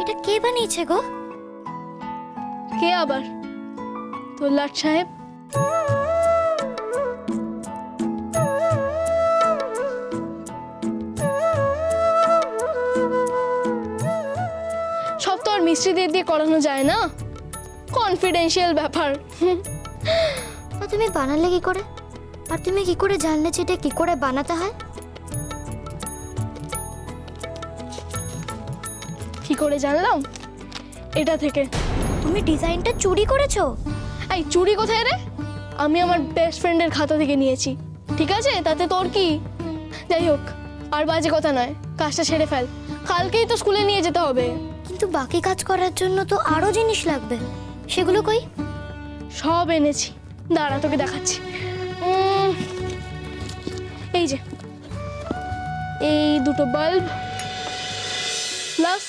এটা কে বানিয়েছে গো? কে আবার? তোর লাট সাহেব। সব তো আর মিস্ত্রিদের দিয়ে করানো যায় না, কনফিডেন্সিয়াল ব্যাপার। তুমি বানালে কি করে? আর তুমি কি করে জানলে যে এটা কি করে বানাতে হয়? কি করে জানলাম? এটা থেকে। তুমি ডিজাইনটা চুরি করেছো? এই চুরি কোথায় রে? আমি আমার বেস্ট ফ্রেন্ডের খাতা থেকে নিয়েছি, ঠিক আছে? তাতে তোর কি? যাই হোক, আর বাজে কথা নয়, কাজটা সেরে ফেল, কালকেই তো স্কুলে নিয়ে যেতে হবে। কিন্তু বাকি কাজ করার জন্য তো আরো জিনিস লাগবে, সেগুলো কই? সব এনেছি, দাঁড়া তোকে দেখাচ্ছি। এই যে, এই দুটো বাল্ব প্লাস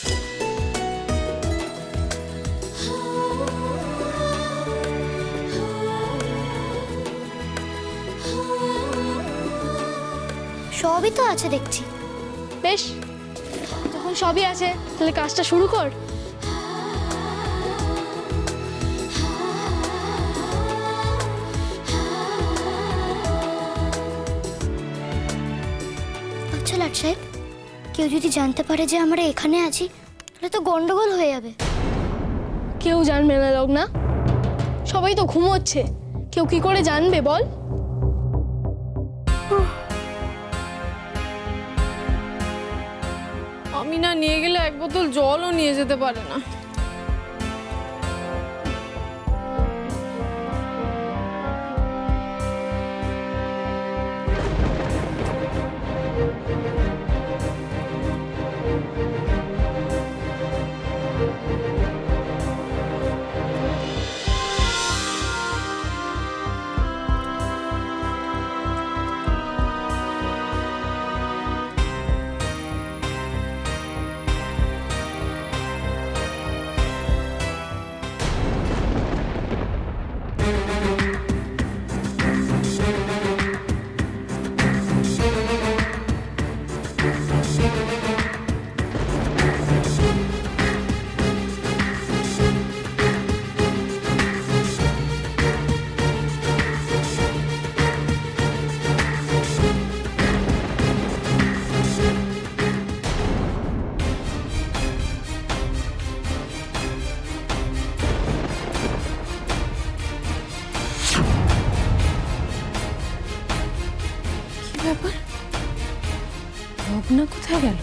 সবই তো আছে দেখছি। বেশ, যখন সবই আছে তাহলে কাজটা শুরু কর। আচ্ছা লাট সাহেব, কেউ যদি জানতে পারে যে আমরা এখানে আছি তাহলে তো গন্ডগোল হয়ে যাবে। কেউ জানবে না লগ্না, সবাই তো ঘুমোচ্ছে, কেউ কি করে জানবে বল? আমি না নিয়ে গেলে এক বোতল জলও নিয়ে যেতে পারে না। ব্যাপার, লগ্না কোথায় গেল?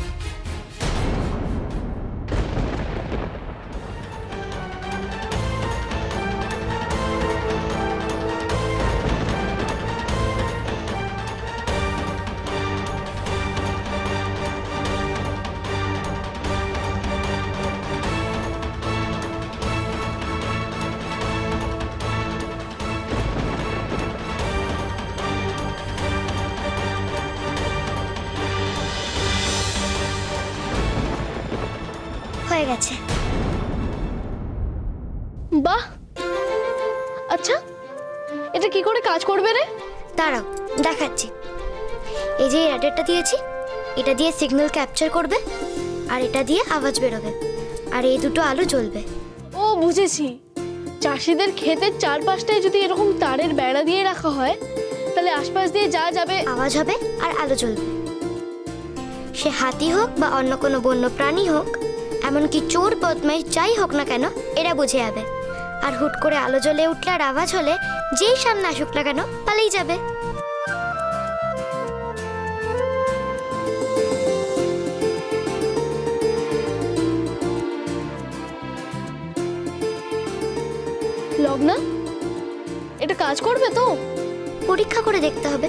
হয়ে গেছে। বাহ, আচ্ছা এটা কি করে কাজ করবে রে? দাঁড়াও দেখাচ্ছি। এই যে অ্যাডারটা দিয়েছি, এটা দিয়ে সিগন্যাল ক্যাপচার করবে, আর এটা দিয়ে আওয়াজ বেরোবে, আর এই দুটো আলো জ্বলবে। ও বুঝেছি, চাষিদের ক্ষেতের চারপাশটায় যদি এরকম তারের বেড়া দিয়ে রাখা হয় তাহলে আশপাশ দিয়ে যা যাবে আওয়াজ হবে আর আলো জ্বলবে। সে হাতি হোক বা অন্য কোনো বন্য প্রাণী হোক, এমনকি চোর বদমাইশ যাই হোক না কেন, এরা বুঝে যাবে। আর হুট করে আলো জ্বলে উঠলে আর আওয়াজ হলে যেই সামনে আসুক না কেন পালিয়ে যাবে। লগ্না, এটা কাজ করবে তো? পরীক্ষা করে দেখতে হবে।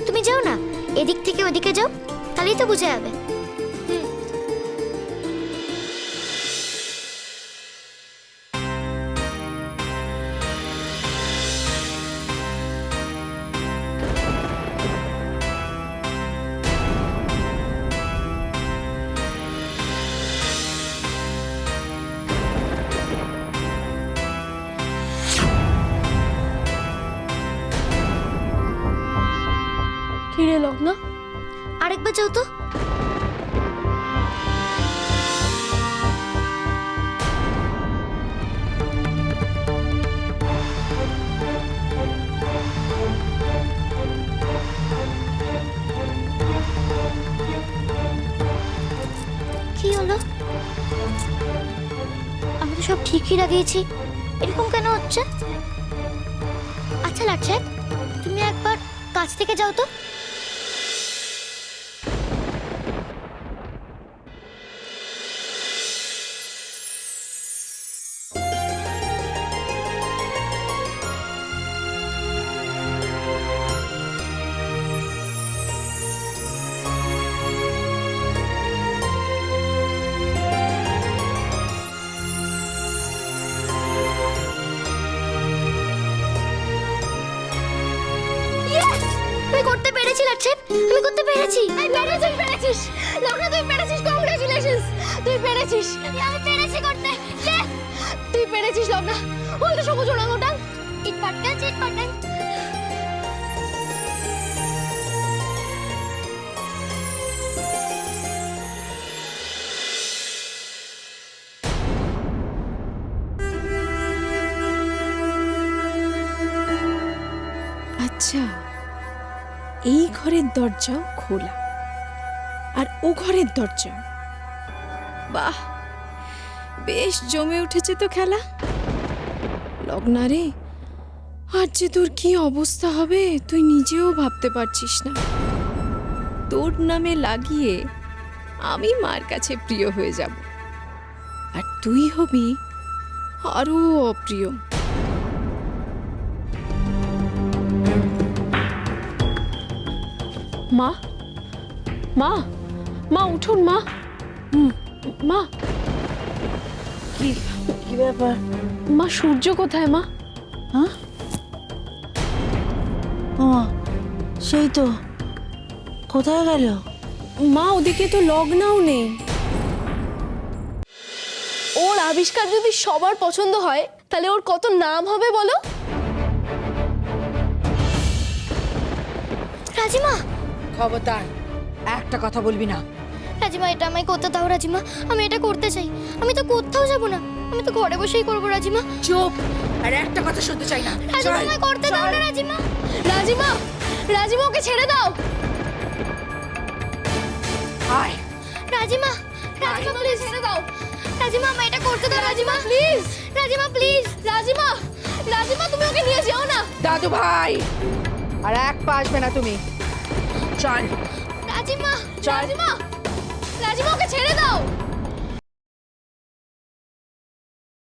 তুমি যাও না, এদিক থেকে ওদিকে যাও, তাহলেই তো বুঝে যাবে। কি রে লগ্না, আরেকবার যাও তো। কি হলো? আমি তো সব ঠিকই লাগিয়েছি, এরকম কেন হচ্ছে? আচ্ছা লাট সাহেব, তুমি একবার কাছ থেকে যাও তো। আমি করতে পেরেছি লাট সাহেব, আমি করতে পেরেছি। পেরেছিস লগ্না, তুই পেরেছিস। কংগ্রেচুলেশনস, তুই পেরেছিস। আমি পেরেছি করতে। তুই পেরেছিস লগ্না। ওই তো সবুজ ওরাংওটাং। ইট পাটকেল চিট পাটকেল। আচ্ছা, এই ঘরের দরজাও খোলা আর ও ঘরের দরজা। বাহ, বেশ জমে উঠেছে তো খেলা। লগ্না রে, আর যে তোর কি অবস্থা হবে তুই নিজেও ভাবতে পারছিস না। তোর নামে লাগিয়ে আমি মার কাছে প্রিয় হয়ে যাব, আর তুই হবি আরো অপ্রিয়। মা, মা, মা উঠুন মা। মা, কি কি ব্যাপার? মা সূর্য কোথায় মা? হ্যাঁ, ও সেই তো, কোথায় গেল? মা ওদিকে তো লগ্নাও নেই। ওর আবিষ্কার যদি সবার পছন্দ হয় তাহলে ওর কত নাম হবে বলো। রাজিমা, খবরদার একটা কথা বলবি না। রাজিমা এটা আমায় করতে দাও রাজিমা, আমি এটা করতে চাই। আমি তো কোথাও যাব না, আমি তো ঘরে বসেই করবো রাজিমা। চুপ, আর একটা কথা শুনতে চাই না। রাজিমা আমায় করতে দাও না রাজিমা। রাজিমা, রাজিমা ওকে ছেড়ে দাও। আয়, রাজিমা, রাজিমা প্লিজ ছেড়ে দাও। রাজিমা আমায় এটা করতে দাও রাজিমা। Please রাজিমা please. রাজিমা, রাজিমা তুমি ওকে নিয়ে যেও না। দাদু ভাই, আর এক পা আসবে না তুমি। চল রাজিমা, চল। রাজিমা, রাজিমা ওকে ছেড়ে দাও।